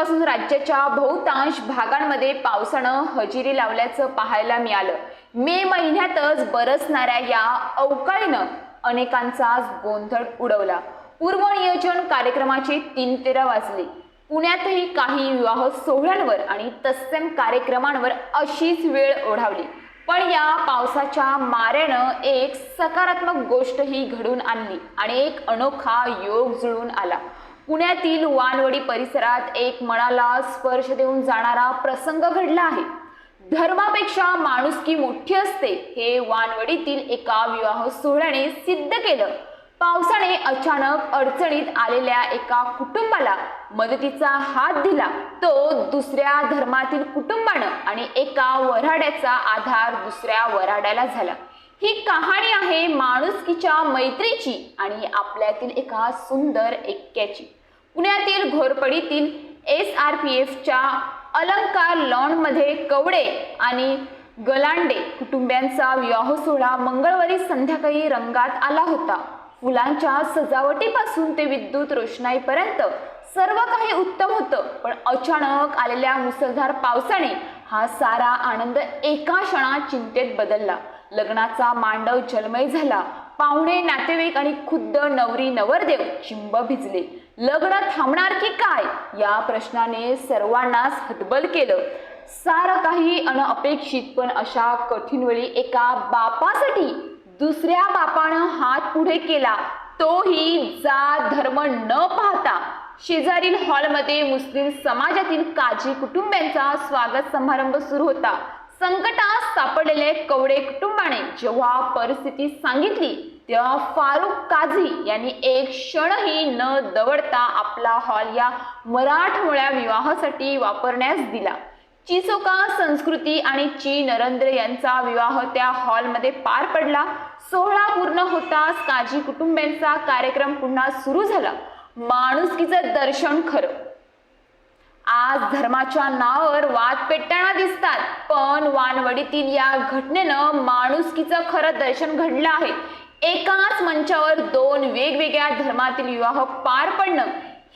दिवसांपासून राज्याच्या बहुतांश भागांमध्ये पावसानं हजेरी लावल्याचं पाहायला मिळालं। मे महिन्यातच बरसणाऱ्या या अवकाळीनं अनेकांचाच गोंधळ उडवला। पूर्वनियोजन कार्यक्रमाचे 3:13 वाजले। पुण्यातही काही विवाह सोहळ्यांवर आणि तत्सम कार्यक्रमांवर अशीच वेळ ओढावली। पण या पावसाच्या माऱ्यानं एक सकारात्मक गोष्टही घडून आणली आणि एक अनोखा योग जुळून आला। पुण्यातील वानवडी परिसरात एक मनाला स्पर्श देऊन जाणारा प्रसंग घडला आहे। धर्मापेक्षा माणुसकी मोठी असते हे वानवडीतील एका विवाह सोहळ्याने सिद्ध केलं। पावसाने अचानक अडचणीत आलेल्या एका कुटुंबाला मदतीचा हात दिला तो दुसऱ्या धर्मातील कुटुंबानं आणि एका वऱ्हाड्याचा आधार दुसऱ्या वऱ्हाड्याला झाला। ही कहाणी आहे माणुसकीच्या मैत्रीची आणि आपल्यातील एका सुंदर ऐक्याची। पुण्यातील घोरपडीतील SRPFच्या अलंकार लॉनमध्ये कवडे आणि गलांडे कुटुंबियांचा विवाह सोहळा मंगळवारी संध्याकाळी रंगात आला होता। फुलांच्या सजावटीपासून ते विद्युत रोषणाईपर्यंत सर्व काही उत्तम होतं, पण अचानक आलेल्या मुसळधार पावसाने हा सारा आनंद एका क्षणात चिंतेत बदलला। लग्नाचा मांडव जलमय झाला। पाहुणे, नातेवाईक आणि खुद्द नवरी नवरदेव चिंब भिजले। लग्न थांबणार की काय या प्रश्नाने सर्वांनाच हतबल केलं। सारं काही अनपेक्षित, पण अशा कठीण वेळी एका बापासाठी दुसऱ्या बापानं हात पुढे केला, तोही जात धर्म न पाहता। शेजारील हॉलमध्ये मुस्लिम समाजातील काजी कुटुंबियांचा स्वागत समारंभ सुरू होता। संकटात सापडलेले कवडे कुटुंबाने जेव्हा परिस्थिती सांगितली तेव्हा फारुख काझी यांनी एक क्षणही न दवडता आपला हॉल या मराठमोळ्या विवाहासाठी वापरण्यास दिला। चिसोका संस्कृती आणि ची नरेंद्र यांचा विवाह त्या हॉलमध्ये पार पडला। सोहळा पूर्ण होताच काजी कुटुंबियांचा कार्यक्रम पुन्हा सुरू झाला। माणुसकीचं दर्शन खरं। आज धर्माच्या नावावर वाद पेटताना दिसतात, पण वानवडीतील या घटनेनं माणुसकीचं खरं दर्शन घडलं आहे। एकाच मंचावर दोन वेगवेगळ्या धर्मातील विवाह पार पडणं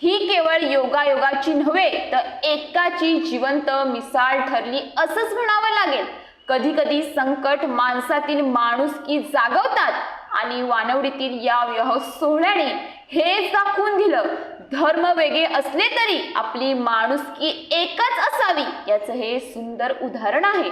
ही केवळ योगायोगाची नव्हे तर एकाची जिवंत मिसाल ठरली असंच म्हणावं लागेल। कधी कधी संकट माणसातील माणुसकी जागवतात आणि वानवडीतील या विवाह सोहळ्याने हेच दाखवून दिलं, धर्म वेगळे असले तरी आपली माणुसकी एकच असावी याचं हे सुंदर उदाहरण आहे।